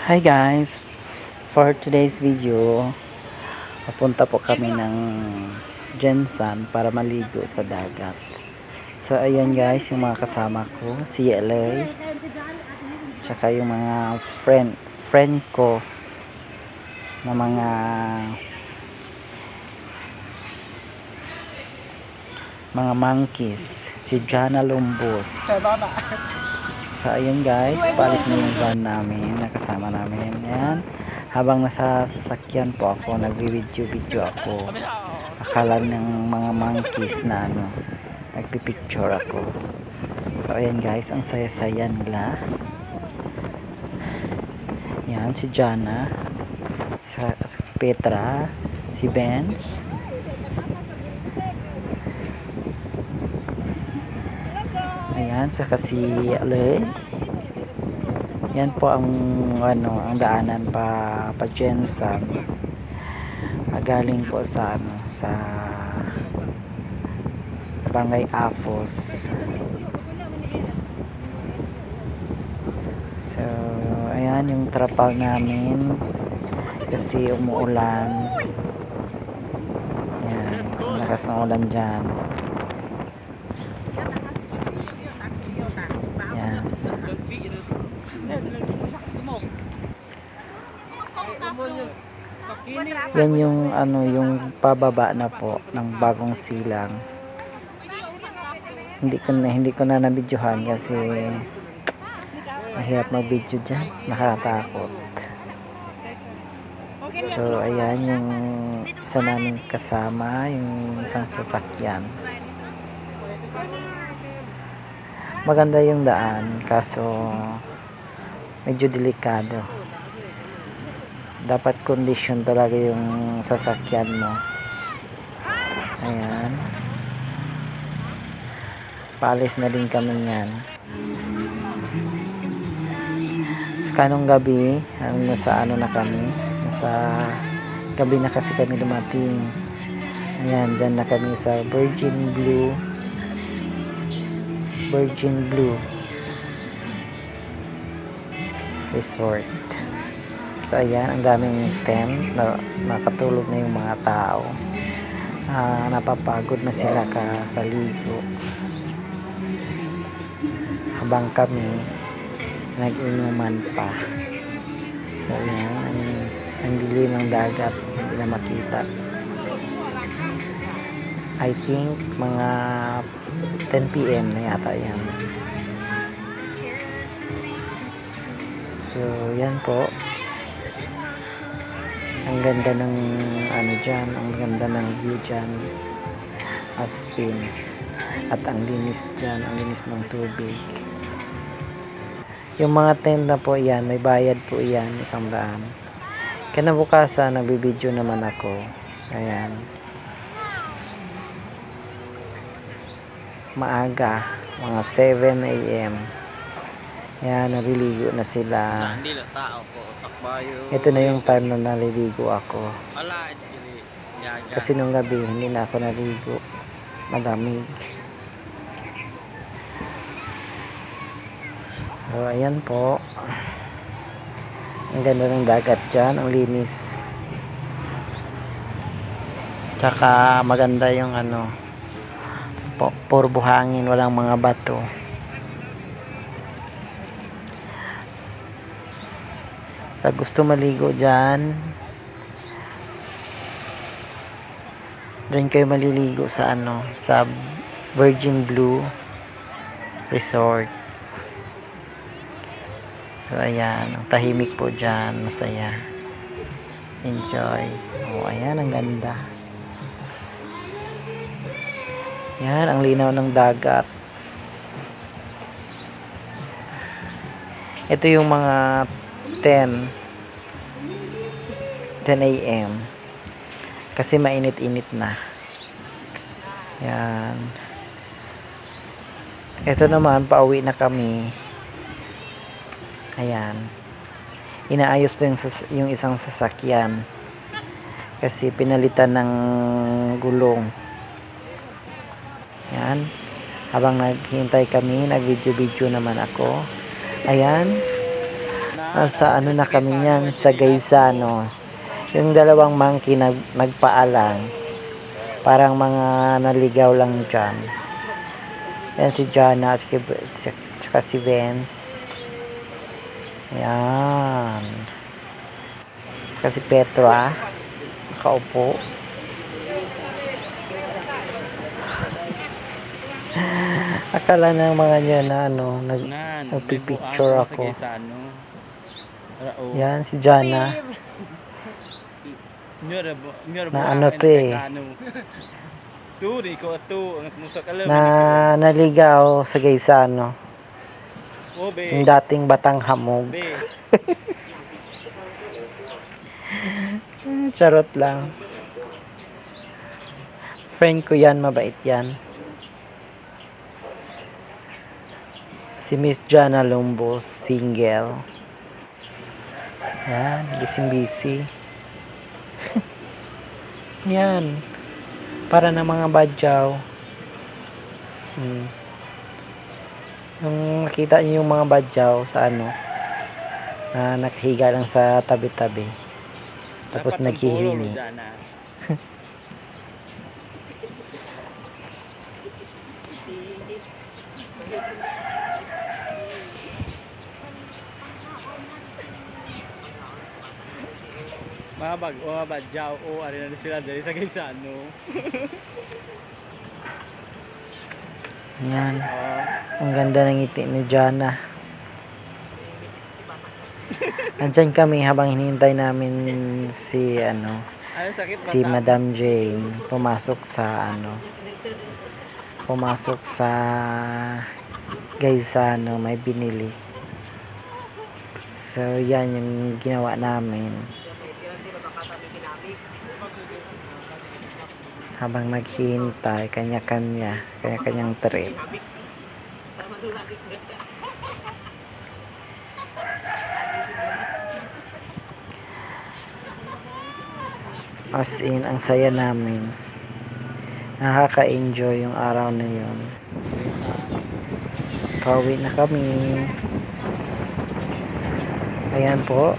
Hi guys! For today's video, papunta po kami ng Jensan para maligo sa dagat. So ayan guys, yung mga kasama ko, si LA, tsaka yung mga friend ko na mga monkeys, si Jana Lumbos. So ayan guys, paalis na yung van namin, nakasama namin yan. Habang nasa sasakyan po ako, nagvi-video ako. Akala ng mga monkeys na nagpipicture ako. So ayan guys, ang saya-saya nila. Yan, si Jana, si Petra, si Benz. Ayan, saka si Ale. Yan po ang ang daanan pa Jensan. Galing po sa sa Barangay Afos. So, ayan yung trapal namin kasi umuulan. Ayan, lakas ng ulan dyan. Yan yung yung pababa na po ng bagong silang. Hindi ko na nabidyohan kasi mahirap mag-video diyan, nakakatakot. So ayan yung isa namin kasama, yung isang sasakyan. Maganda yung daan kaso medyo delikado. Dapat condition talaga yung sasakyan mo. Ayan. Paalis na din kami yan. Sa kanong gabi, nasa na kami. Nasa gabi na kasi kami dumating. Ayan, dyan na kami sa Virgin Blue Resort. So ayan, ang daming tent na nakatulog na yung mga tao. Napapagod na sila kaligo. Habang kami nag-inuman pa. So ayan, ang dilim ng dagat, hindi na makita. I think mga 10 PM na yata yan. So yan po. Ang ganda ng dyan, ang ganda ng view dyan, as in, at ang linis dyan, ang linis ng tubig. Yung mga tent na po yan, may bayad po yan, 100. Kinabukasan nagbibideo naman ako. Ayan, maaga, mga 7 AM. Ayan, naliligo na sila. Ito na yung time na naliligo ako. Kasi nung gabi, hindi na ako naligo. Madamig. So, ayan po. Ang ganda ng dagat dyan. Ang linis. Tsaka maganda yung puro buhangin. Walang mga bato. Sa gusto maligo dyan, dyan kayo maliligo sa sa Virgin Blue Resort. So ayan, ang tahimik po dyan, masaya, enjoy. Ayan, ang ganda. Yan, ang linaw ng dagat. Ito yung mga 10 AM kasi mainit-init na. Yan. Ito naman, pauwi na kami. Ayan. Inaayos pa yung isang sasakyan kasi pinalitan ng gulong. Yan. Habang naghihintay kami, nag-video naman ako. Ayan. Nasa ano na kami niyan, sa Gaisano. Yung dalawang monkey nagpaalam. Parang mga naligaw lang dyan. Yan si Jana, tsaka si Vince. Yan. Tsaka si Petra. Nakaupo. Akala ng mga niya na ano, nagpipicture ako. Yan si Jana. Na ano to eh. Na naligaw sa Gaisano. Yung dating Batang Hamog. Charot lang. Friend ko yan, mabait yan. Si Miss Jana Lumbos, single. Yan, busy. Yan. Para na mga badyaw. Yung nakita niyo yung mga badyaw sa ano, na nakahiga lang sa tabi-tabi. Tapos naghihingi. Mga badyaw o ari na sila dali sa Gaisano. Yan. Ang ganda ng ngiti ni Jana. Andyan kami habang hinihintay namin si si Madam Jane pumasok sa Gaisano, may binili. So yan yung ginawa namin habang naghihintay, kanya-kanyang trip. As in, ang saya namin. Nakaka-enjoy yung araw na yun. Pauwi na kami. Ayan po.